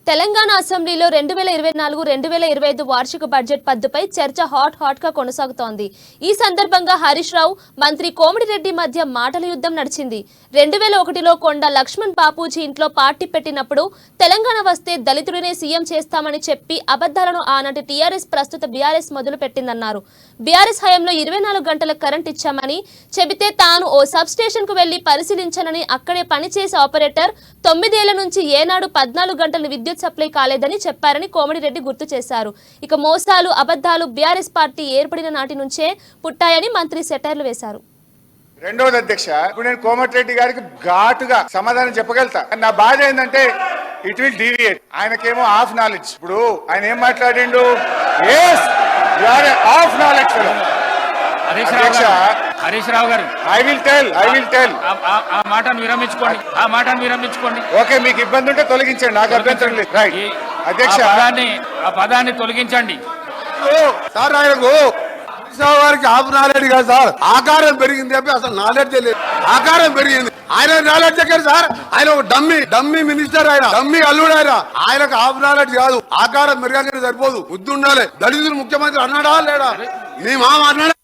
తెలంగాణ అసెంబ్లీలో 2024-2025 వార్షిక బడ్జెట్ పద్దుపై చర్చ హాట్ గా కొనసాగుతోంది. ఈ సందర్భంగా హరీష్ రావు, మంత్రి కోమటిరెడ్డి మధ్య మాటల యుద్ధం నడిచింది. 2001లో కొండ లక్ష్మణ్ బాపూజీ ఇంట్లో పార్టీ పెట్టినప్పుడు తెలంగాణ వస్తే దళితుడినే సీఎం చేస్తామని చెప్పి అబద్ధాలను ఆనాటి టీఆర్ఎస్ ప్రస్తుత బీఆర్ఎస్ మొదలు పెట్టిందన్నారు. బీఆర్ఎస్ హయాంలో 24 గంటల కరెంట్ ఇచ్చామని చెబితే తాను ఓ సబ్ స్టేషన్ కు వెళ్లి పరిశీలించానని అక్కడే పనిచేసే ఆపరేటర్ 9 ఏళ్ల నుంచి ఏనాడు 14 గంటల విద్యుత్ సప్లై కాలేదని చెప్పారని కోమటిరెడ్డి గుర్తు చేశారు. ఇక మోసాలు, అబద్ధాలు బీఆర్ఎస్ పార్టీ ఏర్పడిన నాటి నుంచే పుట్టాయని మంత్రి సెటైర్లు వేశారు. రెండవది అధ్యక్ష, ఇప్పుడు నేను కోమటిరెడ్డి గారికి ఘాటుగా సమాధానం చెప్పగలుగుతా. నా బాధ ఏంటంటే ఇట్ విల్ డీవియేట్. ఆయనకేమో హాఫ్ నాలెడ్జ్. ఇప్పుడు ఆయన ఏం మాట్లాడిండు? Half knowledge. హరీష్ రావు గారు, ఐ విల్ టెల్ ఆ మాటను విరమించుకోండి. ఓకే, మీకు ఇబ్బంది ఉంటే తొలగించండి, నాకు అభ్యంతరం లేదు. రైట్ అధ్యక్ష, ఆ పదాన్ని తొలగించండి. సార్ ఆయనకు వారికి హాఫ్ నాలెడ్జ్ కాదు సార్, ఆకారం పెరిగింది చెప్పి అసలు నాలెడ్జ్ లేదు. ఆకారం పెరిగింది, ఆయన నాలెడ్జ్ ఎక్కడ సార్? ఆయన ఒక డమ్మీ మినిస్టర్, ఆయన డమ్మీ అల్లుడు. ఆయనకు హాఫ్ నాలెడ్జ్ కాదు, ఆకారం పెరగానే సరిపోదు, బుద్ధి ఉండాలి. దళితులు ముఖ్యమంత్రి అన్నాడా లేడా? మీ మామ అన్నాడా?